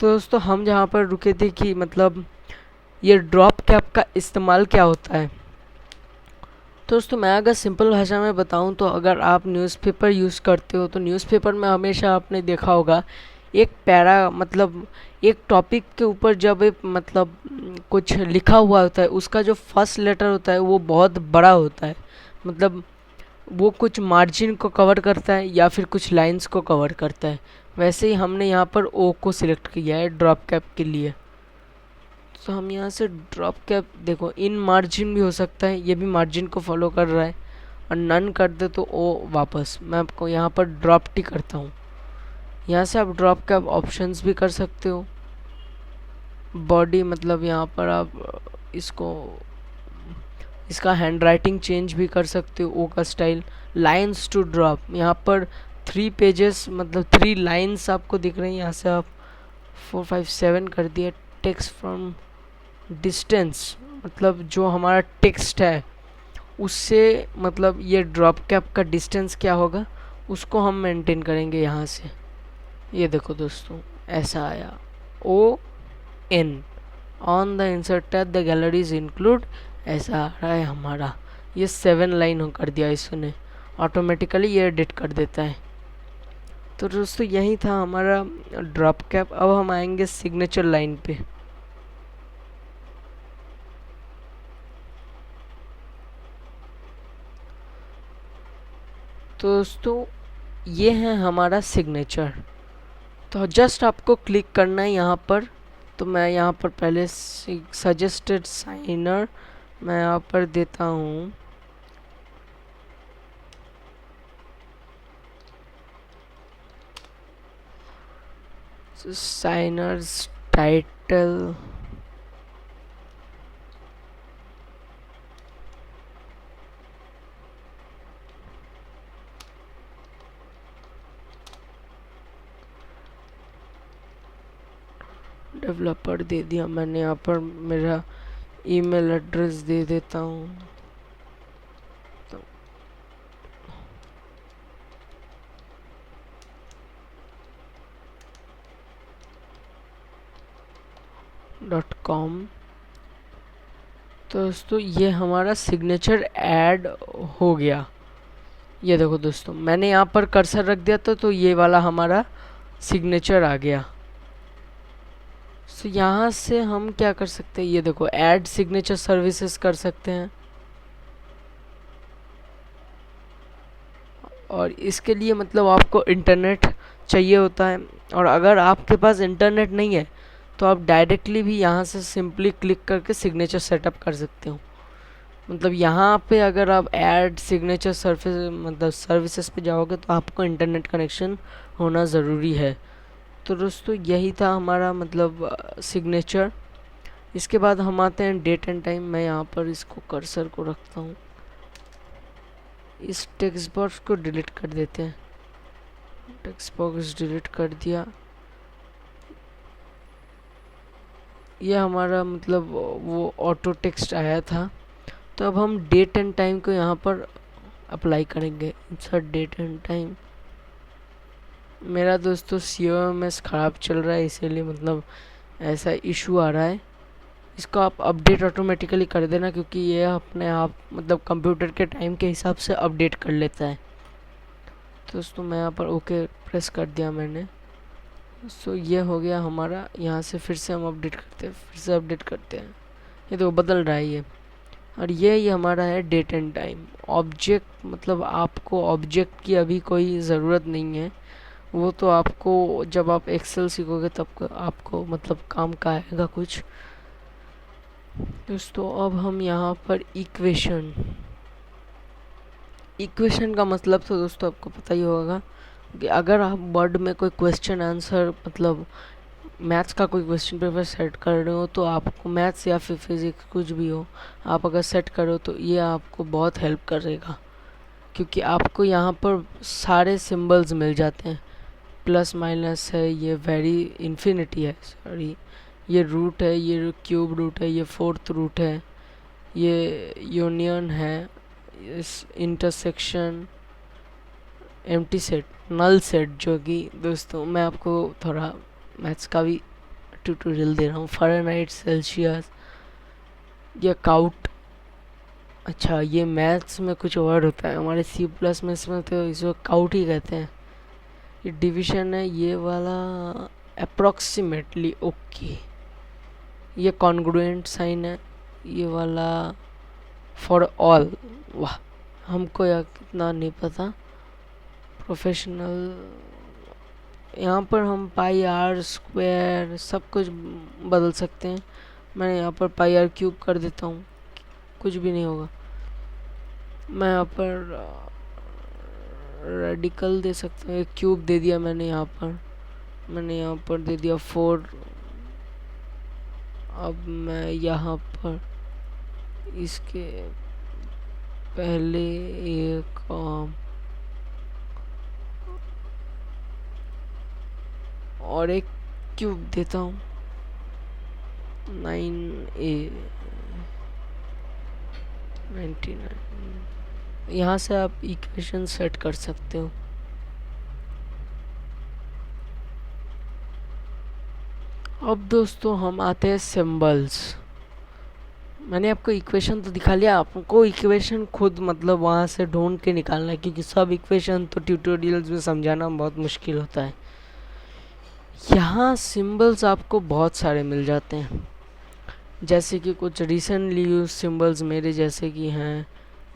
तो दोस्तों हम जहाँ पर रुके थे कि मतलब ये ड्रॉप कैप का इस्तेमाल क्या होता है। तो दोस्तों मैं अगर सिंपल भाषा में बताऊं तो अगर आप न्यूज़पेपर यूज़ करते हो तो न्यूज़पेपर में हमेशा आपने देखा होगा एक पैरा मतलब एक टॉपिक के ऊपर जब मतलब कुछ लिखा हुआ होता है उसका जो फर्स्ट लेटर होता है वो बहुत बड़ा होता है। मतलब वो कुछ मार्जिन को कवर करता है या फिर कुछ लाइंस को कवर करता है। वैसे ही हमने यहाँ पर ओ को सिलेक्ट किया है ड्रॉप कैप के लिए। तो हम यहाँ से ड्रॉप कैप देखो इन मार्जिन भी हो सकता है, ये भी मार्जिन को फॉलो कर रहा है, और नन कर दे तो ओ वापस। मैं आपको यहाँ पर ड्रॉप टी करता हूँ। यहाँ से आप ड्रॉप कैप ऑप्शंस भी कर सकते हो। बॉडी मतलब यहाँ पर आप इसका हैंड राइटिंग चेंज भी कर सकते हो, ओ का स्टाइल। लाइन्स टू ड्रॉप यहाँ पर 3 पेजेस मतलब 3 लाइन्स आपको दिख रही हैं। यहाँ से आप 4 5 7 कर दिया। टेक्स्ट फ्रॉम डिस्टेंस मतलब जो हमारा टेक्स्ट है उससे मतलब ये ड्रॉप कैप का डिस्टेंस क्या होगा उसको हम मेंटेन करेंगे यहाँ से। ये देखो दोस्तों ऐसा आया O N on the insert tab the galleries include, ऐसा आ रहा है हमारा। ये 7 लाइन कर दिया इसने, ऑटोमेटिकली ये एडिट कर देता है। तो दोस्तों यही था हमारा ड्रॉप कैप। अब हम आएंगे सिग्नेचर लाइन पे। तो दोस्तों ये है हमारा सिग्नेचर। तो जस्ट आपको क्लिक करना है यहाँ पर। तो मैं यहाँ पर पहले सजेस्टेड साइनर मैं यहाँ पर देता हूँ साइनर्स टाइटल। डेवलपर दे दिया मैंने। यहाँ पर मेरा ईमेल एड्रेस दे देता हूँ। .com। तो दोस्तों ये हमारा सिग्नेचर ऐड हो गया। ये देखो दोस्तों मैंने यहाँ पर कर्सर रख दिया तो ये वाला हमारा सिग्नेचर आ गया। तो यहाँ से हम क्या कर सकते हैं, ये देखो ऐड सिग्नेचर सर्विसेज कर सकते हैं। और इसके लिए मतलब आपको इंटरनेट चाहिए होता है, और अगर आपके पास इंटरनेट नहीं है तो आप डायरेक्टली भी यहाँ से सिंपली क्लिक करके सिग्नेचर सेटअप कर सकते हो। मतलब यहाँ पे अगर आप ऐड सिग्नेचर सर्विसेज पे जाओगे तो आपको इंटरनेट कनेक्शन होना ज़रूरी है। तो दोस्तों यही था हमारा मतलब सिग्नेचर। इसके बाद हम आते हैं डेट एंड टाइम। मैं यहाँ पर इसको कर्सर को रखता हूँ। इस टेक्स्ट बॉक्स को डिलीट कर देते हैं। टेक्स्ट बॉक्स डिलीट कर दिया। ये हमारा मतलब वो ऑटो टेक्स्ट आया था। तो अब हम डेट एंड टाइम को यहाँ पर अप्लाई करेंगे। Insert date and time. मेरा दोस्तों COMS ख़राब चल रहा है इसीलिए मतलब ऐसा इशू आ रहा है। इसको आप अपडेट ऑटोमेटिकली कर देना क्योंकि ये अपने आप मतलब कंप्यूटर के टाइम के हिसाब से अपडेट कर लेता है। तो दोस्तों मैं यहाँ पर ओके प्रेस कर दिया मैंने। सो ये हो गया हमारा। यहाँ से फिर से हम अपडेट करते हैं, फिर से अपडेट करते हैं। ये तो बदल रहा है ये। और ये हमारा है डेट एंड टाइम। ऑब्जेक्ट मतलब आपको ऑब्जेक्ट की अभी कोई ज़रूरत नहीं है, वो तो आपको जब आप एक्सेल सीखोगे तब आपको मतलब काम का आएगा कुछ। दोस्तों अब हम यहाँ पर इक्वेशन का मतलब तो दोस्तों आपको पता ही होगा कि अगर आप वर्ड में कोई क्वेश्चन आंसर मतलब मैथ्स का कोई क्वेश्चन पेपर सेट कर रहे हो तो आपको मैथ्स या फिर फिजिक्स कुछ भी हो, आप अगर सेट करो तो ये आपको बहुत हेल्प करेगा क्योंकि आपको यहाँ पर सारे सिंबल्स मिल जाते हैं। प्लस माइनस है, ये वेरी इन्फिनिटी है सॉरी, ये रूट है, ये क्यूब रूट है, ये फोर्थ रूट है, ये यूनियन है, इस intersection, empty set, null set, जो कि दोस्तों मैं आपको थोड़ा मैथ्स का भी ट्यूटोरियल दे रहा हूँ। फ़ारेनहाइट, सेल्सियस, या काउट। अच्छा, ये मैथ्स में कुछ वर्ड होता है, हमारे सी प्लस में इसमें तो इसको काउट ही कहते हैं। ये डिवीजन है, ये वाला अप्रोक्सीमेटली ओके। ये कॉन्ग्रुएंट साइन है, ये वाला फॉर ऑल। वाह, हमको यार कितना नहीं पता। प्रोफेशनल, यहाँ पर हम पाई आर स्क्वायर सब कुछ बदल सकते हैं। मैं यहाँ पर पाई आर क्यूब कर देता हूँ, कुछ भी नहीं होगा। मैं यहाँ पर रेडिकल दे सकता हूँ, एक क्यूब दे दिया मैंने यहाँ पर दे दिया 4। अब मैं यहाँ पर इसके पहले एक और एक क्यूब देता हूँ 9a 99। यहाँ से आप इक्वेशन सेट कर सकते हो। अब दोस्तों हम आते हैं सिंबल्स। मैंने आपको इक्वेशन तो दिखा लिया, आपको इक्वेशन खुद मतलब वहाँ से ढूंढ के निकालना है, क्योंकि सब इक्वेशन तो ट्यूटोरियल्स में समझाना बहुत मुश्किल होता है। यहाँ सिंबल्स आपको बहुत सारे मिल जाते हैं, जैसे कि कुछ रिसेंटली यूज सिंबल्स मेरे जैसे कि हैं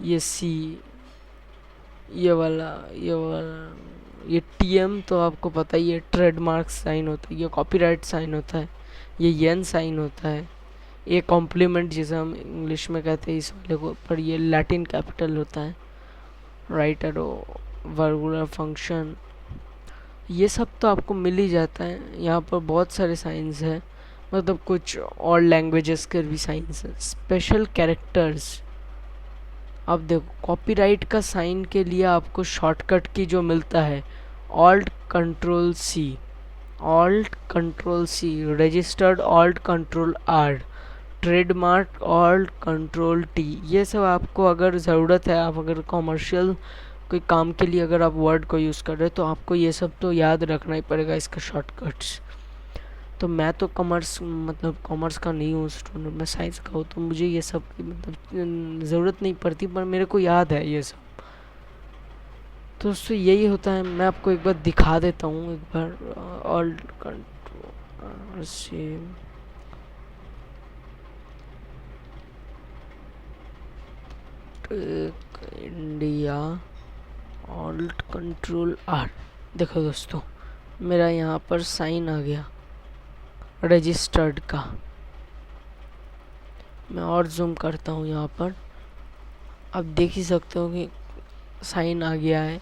ये सी, ये वाला, ये टीएम तो आपको पता ही है, ट्रेडमार्क साइन होता है, ये कॉपीराइट साइन होता है, ये येन साइन होता है, ये कॉम्प्लीमेंट जिसे हम इंग्लिश में कहते हैं इस वाले को, पर ये लैटिन कैपिटल होता है, राइट एरो, वर्गुलर फंक्शन, ये सब तो आपको मिल ही जाता है। यहाँ पर बहुत सारे साइंस हैं, मतलब कुछ और लैंग्वेजेस के भी साइंस हैं। स्पेशल कैरेक्टर्स, अब देखो कॉपीराइट का साइन के लिए आपको शॉर्टकट की जो मिलता है Alt control C, registered Alt control R, trademark Alt control T. ये सब आपको अगर ज़रूरत है, आप अगर कॉमर्शियल कोई काम के लिए अगर आप वर्ड को यूज़ कर रहे हो तो आपको ये सब तो याद रखना ही पड़ेगा, इसका शॉर्टकट्स। तो मैं तो कॉमर्स का नहीं हूँ स्टूडेंट, मैं साइंस का हूँ, तो मुझे ये सब की मतलब ज़रूरत नहीं पड़ती, पर मेरे को याद है ये सब। तो उससे यही होता है। मैं आपको एक बार दिखा देता हूँ, एक बार ऑल्ट कंट्रोल से इंडिया ऑल्ट कंट्रोल आर। देखो दोस्तों, मेरा यहाँ पर साइन आ गया रजिस्टर्ड का। मैं और जूम करता हूँ यहाँ पर, आप देख ही सकते हो कि साइन आ गया है,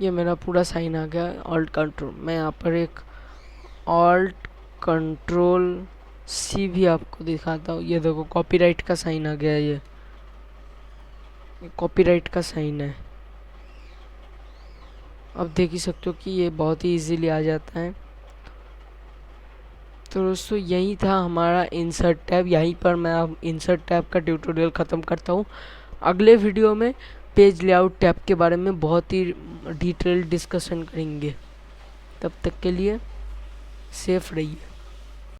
ये मेरा पूरा साइन आ गया ऑल्ट कंट्रोल। मैं यहाँ पर एक ऑल्ट कंट्रोल सी भी आपको दिखाता हूँ। ये देखो कॉपीराइट का साइन आ गया, ये कॉपीराइट का साइन है। अब देख ही सकते हो कि ये बहुत ही इजीली आ जाता है। तो दोस्तों यही था हमारा इंसर्ट टैब, यहीं पर मैं अब इंसर्ट टैब का ट्यूटोरियल ख़त्म करता हूँ। अगले वीडियो में पेज लेआउट टैब के बारे में बहुत ही डिटेल डिस्कशन करेंगे। तब तक के लिए सेफ रहिए।